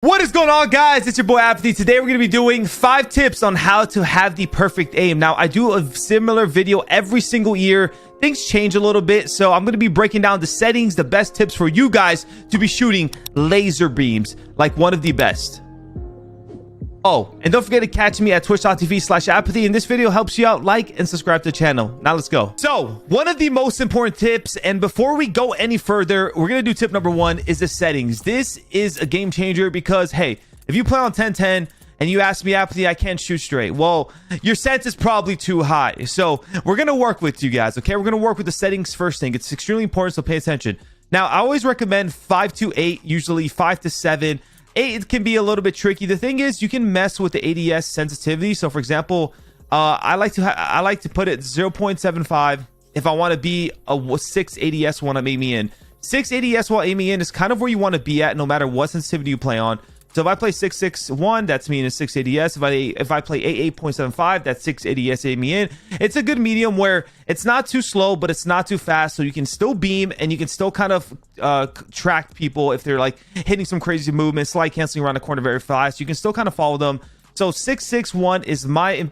What is going on, guys? It's your boy Apathy. Today we're going to be doing 5 tips on how to have the perfect aim. Now, I do a similar video every single year. Things change a little bit, so I'm going to be breaking down the settings, the best tips for you guys to be shooting laser beams like one of the best. Oh, and don't forget to catch me at twitch.tv/apathy. And this video helps you out, like and subscribe to the channel. Now let's go. So one of the most important tips, and before we go any further, we're going to do tip number 1 is the settings. This is a game changer because, hey, if you play on 1010 and you ask me, Apathy, I can't shoot straight, well, your sense is probably too high. So we're going to work with you guys, okay? We're going to work with the settings first thing. It's extremely important, so pay attention. Now, I always recommend 5 to 8, usually 5 to 7. 8 can be a little bit tricky. The thing is, you can mess with the ADS sensitivity. So for example, I like to put it 0.75 if I want to be a 6 ADS when I'm aiming in. 6 ADS while aiming in is kind of where you want to be at no matter what sensitivity you play on. So if I play 661, that's meaning 6 ADS. If I play 8.75, that's 6 ADS aiming in. It's a good medium where it's not too slow, but it's not too fast. So you can still beam and you can still kind of track people if they're like hitting some crazy movements, slide canceling around the corner very fast. You can still kind of follow them. So 661 is my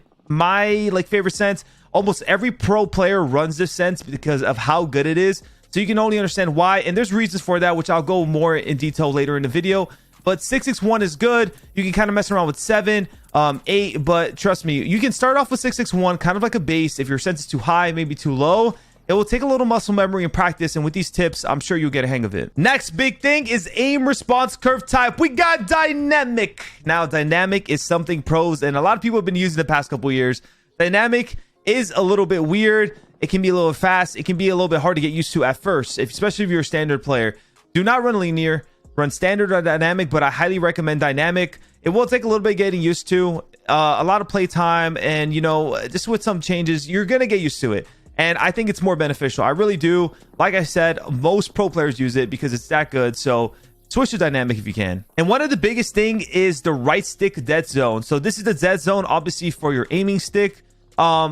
like favorite sense. Almost every pro player runs this sense because of how good it is. So you can only understand why. And there's reasons for that, which I'll go more in detail later in the video. But 661 is good. You can kind of mess around with 7, 8, but trust me, you can start off with 661, kind of like a base. If your sense is too high, maybe too low, it will take a little muscle memory and practice. And with these tips, I'm sure you'll get a hang of it. Next big thing is aim response curve type. We got dynamic. Now, dynamic is something pros and a lot of people have been using the past couple years. Dynamic is a little bit weird. It can be a little fast. It can be a little bit hard to get used to at first, especially if you're a standard player. Do not run linear. Run standard or dynamic, but I highly recommend dynamic. It will take a little bit getting used to, a lot of play time, and you know, just with some changes, you're gonna get used to it. And I think it's more beneficial. I really do. Like I said, most pro players use it because it's that good. So switch to dynamic if you can. And one of the biggest thing is the right stick dead zone. So this is the dead zone, obviously for your aiming stick.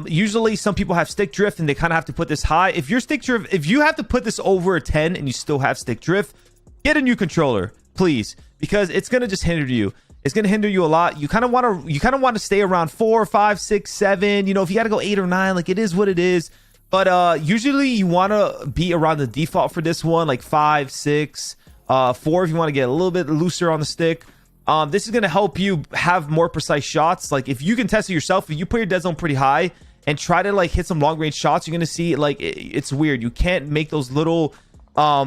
Usually some people have stick drift and they kind of have to put this high. If your stick drift, if you have to put this over a 10 and you still have stick drift, get a new controller, please, because it's gonna just hinder you. It's gonna hinder you a lot. You kind of want to stay around 4, 5, 6, 7. You know, if you got to go 8 or 9, like it is what it is. But usually you want to be around the default for this one, like 5, 6, 4 if you want to get a little bit looser on the stick. This is gonna help you have more precise shots. Like if you can test it yourself, if you put your dead zone pretty high and try to like hit some long range shots, you're gonna see like it's weird. You can't make those little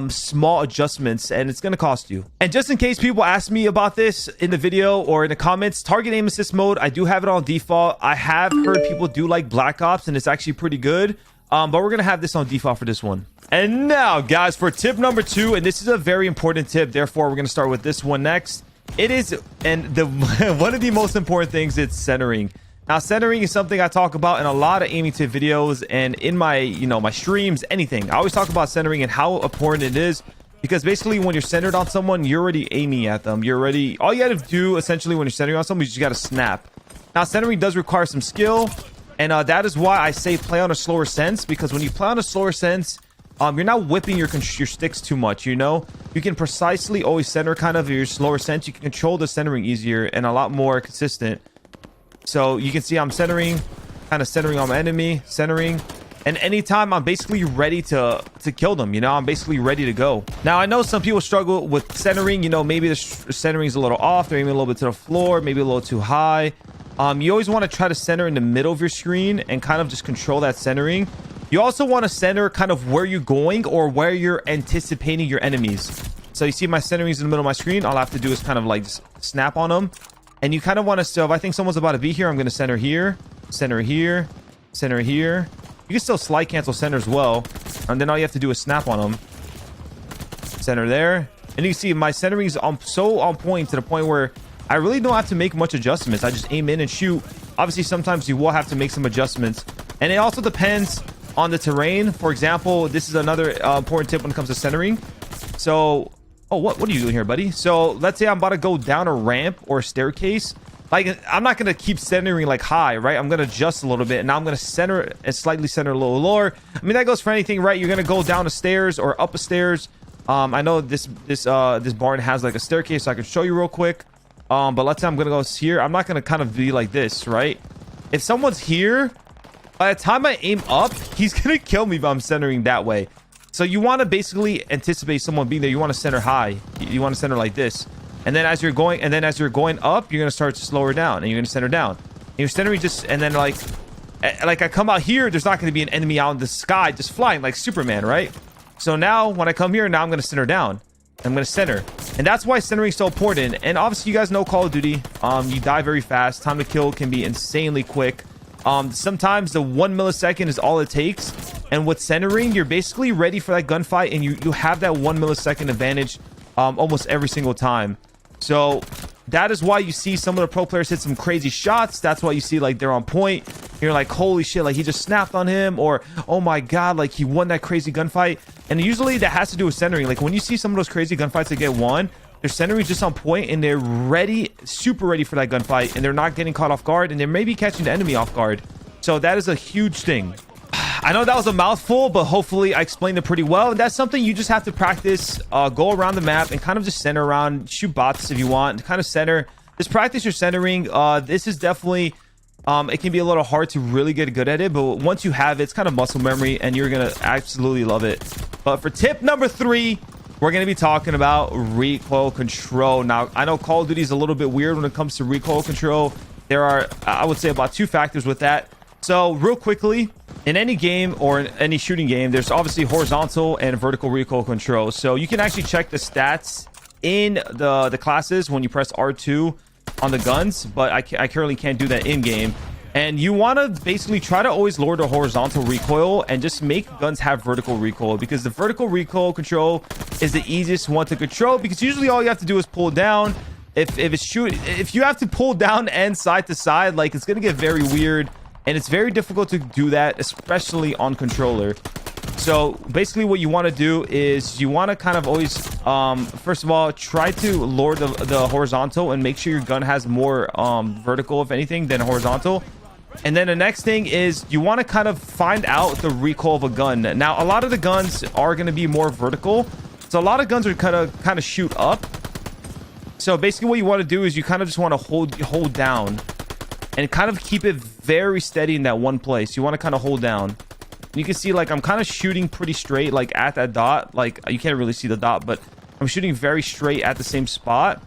small adjustments and it's gonna cost you. And just in case people ask me about this in the video or in the comments, target aim assist mode, I do have it on default. I have heard people do like Black Ops and it's actually pretty good, but we're gonna have this on default for this one. And now guys, for tip number 2, and this is a very important tip, therefore we're gonna start with this one next. It is, and the one of the most important things, it's centering. Now, centering is something I talk about in a lot of aiming tip videos and in my, you know, my streams, anything. I always talk about centering and how important it is because basically when you're centered on someone, you're already aiming at them. You're already, all you got to do essentially when you're centering on someone, you just got to snap. Now, centering does require some skill, and that is why I say play on a slower sense, because when you play on a slower sense, you're not whipping your sticks too much, you know? You can precisely always center kind of your slower sense. You can control the centering easier and a lot more consistent. So you can see I'm centering, kind of centering on my enemy, centering. And anytime I'm basically ready to kill them, you know, I'm basically ready to go. Now, I know some people struggle with centering, you know, maybe the centering is a little off. They're aiming a little bit to the floor, maybe a little too high. You always want to try to center in the middle of your screen and kind of just control that centering. You also want to center kind of where you're going or where you're anticipating your enemies. So you see my centering is in the middle of my screen. All I have to do is kind of like just snap on them. And you kind of want to, so if I think someone's about to be here, I'm going to center here, center here, center here. You can still slide cancel center as well. And then all you have to do is snap on them. Center there. And you can see my centering is so on point to the point where I really don't have to make much adjustments. I just aim in and shoot. Obviously, sometimes you will have to make some adjustments. And it also depends on the terrain. For example, this is another important tip when it comes to centering. So... oh, what are you doing here, buddy? So let's say I'm about to go down a ramp or a staircase. Like, I'm not going to keep centering like high, right? I'm going to adjust a little bit. And now I'm going to center and slightly center a little lower. I mean, that goes for anything, right? You're going to go down the stairs or up a stairs. I know this barn has like a staircase, so I can show you real quick. But let's say I'm gonna go here. I'm not gonna kind of be like this, right? If someone's here, by the time I aim up, he's gonna kill me if I'm centering that way. So you want to basically anticipate someone being there. You want to center high. You want to center like this. And then as you're going up, you're gonna start to slow her down, and you're gonna center down. And you're centering just, and then like I come out here, there's not gonna be an enemy out in the sky just flying like Superman, right? So now when I come here, now I'm gonna center down. I'm gonna center, and that's why centering is so important. And obviously, you guys know Call of Duty. You die very fast. Time to kill can be insanely quick. Sometimes the 1 millisecond is all it takes. And with centering, you're basically ready for that gunfight, and you have that 1 millisecond advantage almost every single time. So that is why you see some of the pro players hit some crazy shots. That's why you see like they're on point. You're like, holy shit, like he just snapped on him, or oh my god, like he won that crazy gunfight. And usually that has to do with centering. Like when you see some of those crazy gunfights that get won, their centering is just on point, and they're ready, super ready for that gunfight, and they're not getting caught off guard, and they're maybe catching the enemy off guard. So that is a huge thing. I know that was a mouthful, but hopefully I explained it pretty well. And that's something you just have to practice. Go around the map and kind of just center around, shoot bots if you want, kind of center. Just practice your centering. This is definitely it can be a little hard to really get good at it, but once you have it, it's kind of muscle memory, and you're gonna absolutely love it. But for tip number 3, we're going to be talking about recoil control. Now, I know Call of Duty is a little bit weird when it comes to recoil control. There are, I would say, about 2 factors with that. So real quickly, in any game or in any shooting game, there's obviously horizontal and vertical recoil control. So you can actually check the stats in the classes when you press R2 on the guns, but I currently can't do that in game. And you want to basically try to always lower the horizontal recoil and just make guns have vertical recoil, because the vertical recoil control is the easiest one to control, because usually all you have to do is pull down. If you have to pull down and side to side, like it's gonna get very weird, and it's very difficult to do that, especially on controller. So basically what you want to do is you want to kind of always first of all try to lower the horizontal and make sure your gun has more vertical, if anything, than horizontal. And then the next thing is you want to kind of find out the recoil of a gun. Now, a lot of the guns are going to be more vertical, so a lot of guns are kind of shoot up. So basically what you want to do is you kind of just want to hold down and kind of keep it very steady in that one place. You want to kind of hold down. You can see like I'm kind of shooting pretty straight, like at that dot. Like you can't really see the dot, but I'm shooting very straight at the same spot,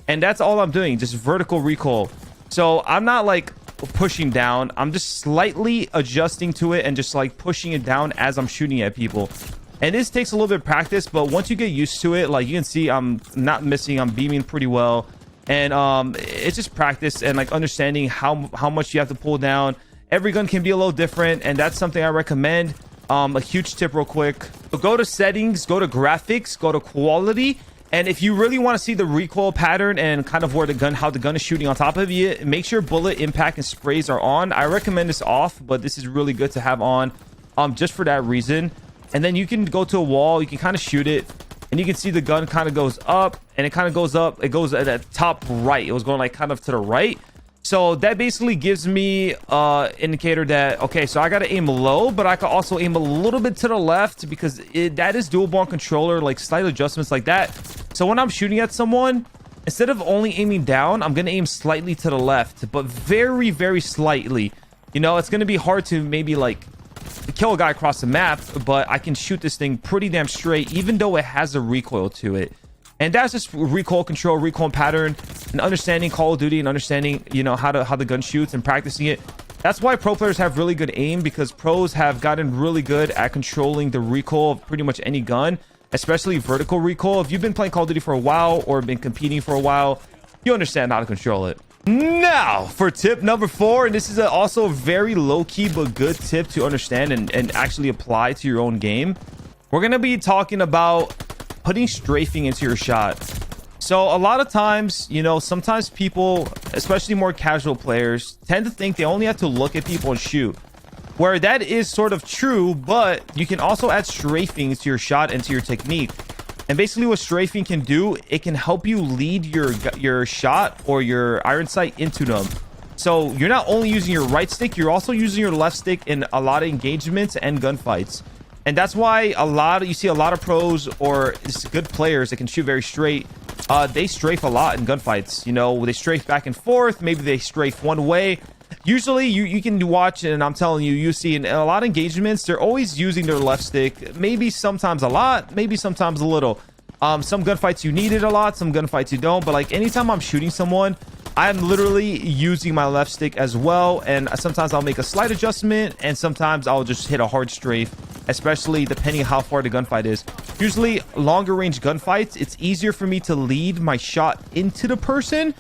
and that's all I'm doing, just vertical recoil. So I'm not like pushing down, I'm just slightly adjusting to it and just like pushing it down as I'm shooting at people. And this takes a little bit of practice, but once you get used to it, like you can see I'm not missing, I'm beaming pretty well. And it's just practice and like understanding how much you have to pull down. Every gun can be a little different, and that's something I recommend. A huge tip real quick. So go to settings, go to graphics, go to quality, and if you really want to see the recoil pattern and kind of how the gun is shooting on top of you, make sure bullet impact and sprays are on. I recommend this off, but this is really good to have on just for that reason. And then you can go to a wall, you can kind of shoot it, and you can see the gun kind of goes up, and it kind of goes up. It goes at the top right. It was going like kind of to the right. So that basically gives me indicator that, okay, so I got to aim low, but I can also aim a little bit to the left, because that is doable on controller, like slight adjustments like that. So when I'm shooting at someone, instead of only aiming down, I'm going to aim slightly to the left, but very, very slightly. You know, it's going to be hard to maybe like kill a guy across the map, but I can shoot this thing pretty damn straight, even though it has a recoil to it. And that's just recoil control, recoil pattern, and understanding Call of Duty, and understanding, you know, how the gun shoots and practicing it. That's why pro players have really good aim, because pros have gotten really good at controlling the recoil of pretty much any gun, especially vertical recoil. If you've been playing Call of Duty for a while or been competing for a while, you understand how to control it. Now for tip number 4, and this is also a very low-key but good tip to understand and actually apply to your own game. We're going to be talking about putting strafing into your shot. So a lot of times, you know, sometimes people, especially more casual players, tend to think they only have to look at people and shoot, where that is sort of true, but you can also add strafing to your shot and to your technique. And basically what strafing can do, it can help you lead your shot or your iron sight into them. So you're not only using your right stick, you're also using your left stick in a lot of engagements and gunfights. And that's why you see a lot of pros or good players that can shoot very straight, they strafe a lot in gunfights. You know, they strafe back and forth. Maybe they strafe one way. Usually you can watch, and I'm telling you, you see in a lot of engagements, they're always using their left stick. Maybe sometimes a lot, maybe sometimes a little. Some gunfights you need it a lot, some gunfights you don't. But like anytime I'm shooting someone, I'm literally using my left stick as well. And sometimes I'll make a slight adjustment, and sometimes I'll just hit a hard strafe, especially depending on how far the gunfight is. Usually longer range gunfights, it's easier for me to lead my shot into the person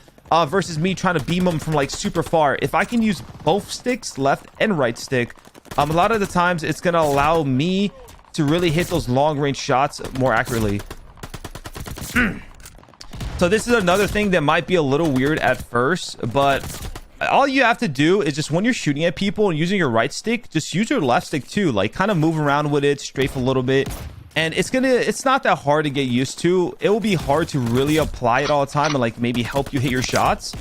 versus me trying to beam them from like super far. If I can use both sticks, left and right stick, a lot of the times it's going to allow me to really hit those long range shots more accurately. So this is another thing that might be a little weird at first, but all you have to do is just when you're shooting at people and using your right stick, just use your left stick too. Like kind of move around with it, strafe a little bit. And it's not that hard to get used to. It will be hard to really apply it all the time and like maybe help you hit your shots.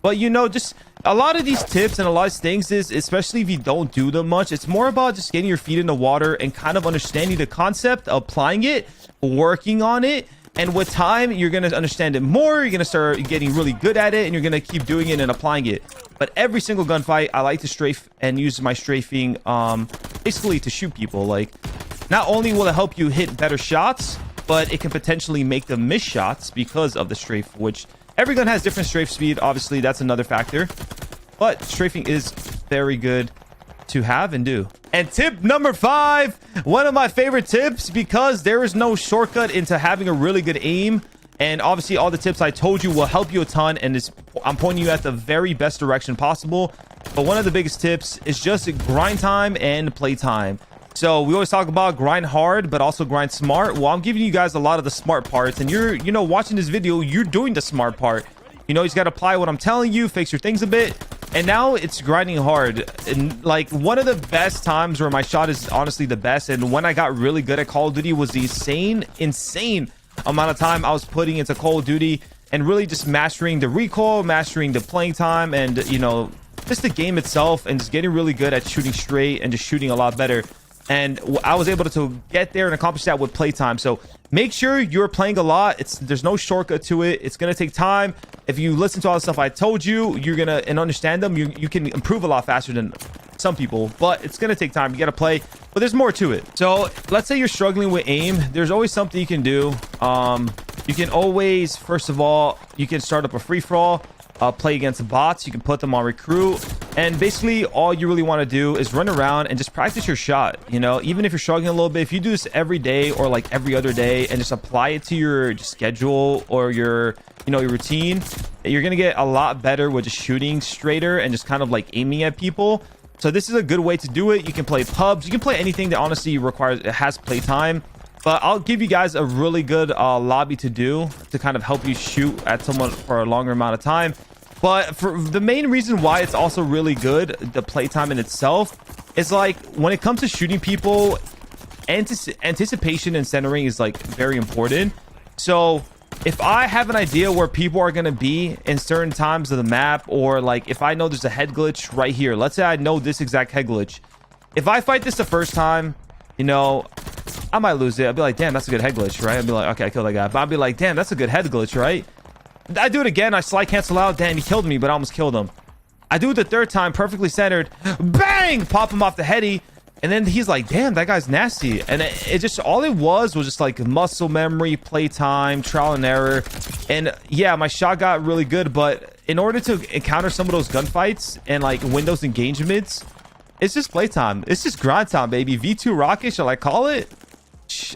But you know, just a lot of these tips and a lot of things is, especially if you don't do them much, it's more about just getting your feet in the water and kind of understanding the concept, applying it, working on it. And with time, you're going to understand it more. You're going to start getting really good at it, and you're going to keep doing it and applying it. But every single gunfight, I like to strafe and use my strafing basically to shoot people. Like, not only will it help you hit better shots, but it can potentially make them miss shots because of the strafe, which every gun has different strafe speed. Obviously, that's another factor. But strafing is very good to have and do. And tip number 5, one of my favorite tips, because there is no shortcut into having a really good aim. And obviously all the tips I told you will help you a ton, and I'm pointing you at the very best direction possible. But one of the biggest tips is just grind time and play time. So we always talk about grind hard, but also grind smart. Well, I'm giving you guys a lot of the smart parts, and you're, you know, watching this video, you're doing the smart part. You know, you just got to apply what I'm telling you, fix your things a bit. And now it's grinding hard. And like one of the best times where my shot is honestly the best, and when I got really good at Call of Duty, was the insane amount of time I was putting into Call of Duty and really just mastering the recoil, mastering the playing time, and you know, just the game itself, and just getting really good at shooting straight and just shooting a lot better. And I was able to get there and accomplish that with playtime. So make sure you're playing a lot. There's no shortcut to it. It's gonna take time. If you listen to all the stuff I told you, you're gonna and understand them, you can improve a lot faster than some people. But it's gonna take time. You gotta play, but there's more to it. So let's say you're struggling with aim. There's always something you can do. You can always, first of all, you can start up a free-for-all. Play against bots. You can put them on recruit, and basically all you really want to do is run around and just practice your shot. You know, even if you're struggling a little bit, if you do this every day or like every other day and just apply it to your schedule or your, you know, your routine, you're gonna get a lot better with just shooting straighter and just kind of like aiming at people. So this is a good way to do it. You can play pubs, you can play anything that honestly has playtime. But I'll give you guys a really good lobby to do to kind of help you shoot at someone for a longer amount of time. But for the main reason why it's also really good, the playtime in itself, is like when it comes to shooting people, anticipation and centering is like very important. So if I have an idea where people are going to be in certain times of the map, or like if I know there's a head glitch right here, let's say I know this exact head glitch. If I fight this the first time, you know, I might lose it. I'll be like, damn, that's a good head glitch, right? I'll be like, okay, I killed that guy. But I'll be like, damn, that's a good head glitch, right? I do it again. I slide cancel out. Damn, he killed me, but I almost killed him. I do it the third time, perfectly centered. Bang! Pop him off the heady. And then he's like, damn, that guy's nasty. And it just, all it was just like muscle memory, playtime, trial and error. And yeah, my shot got really good. But in order to encounter some of those gunfights and like win those engagements, it's just playtime. It's just grind time, baby. V2 rocket, shall I call it?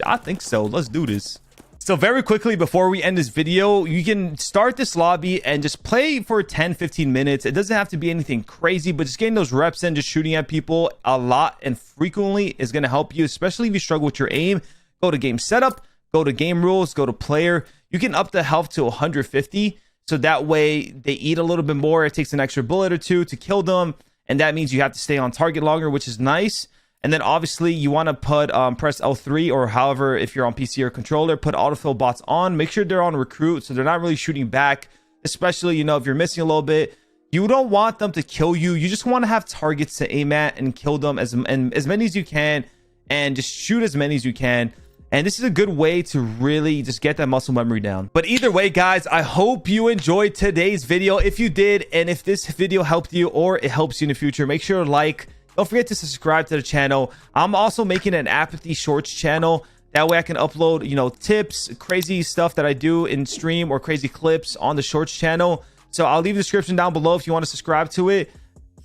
I think so. Let's do this. So very quickly before we end this video, you can start this lobby and just play for 10-15 minutes. It doesn't have to be anything crazy, but just getting those reps in, just shooting at people a lot and frequently is going to help you, especially if you struggle with your aim. Go to game setup, go to game rules, go to player. You can up the health to 150, so that way they eat a little bit more. It takes an extra bullet or two to kill them, and that means you have to stay on target longer, which is nice. And then obviously you want to put press L3, or however, if you're on PC or controller, put autofill bots on. Make sure they're on recruit, so they're not really shooting back, especially, you know, if you're missing a little bit. You don't want them to kill you. You just want to have targets to aim at and kill them as many as you can, and just shoot as many as you can. And this is a good way to really just get that muscle memory down. But either way, guys, I hope you enjoyed today's video. If you did, and if this video helped you or it helps you in the future, make sure to like. Don't forget to subscribe to the channel. I'm also making an Apathy Shorts channel. That way I can upload, you know, tips, crazy stuff that I do in stream or crazy clips on the Shorts channel. So I'll leave the description down below if you want to subscribe to it.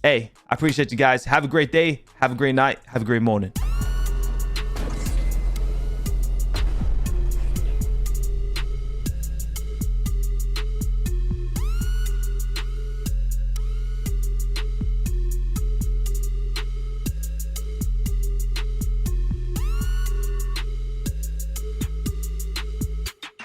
Hey, I appreciate you guys. Have a great day. Have a great night. Have a great morning.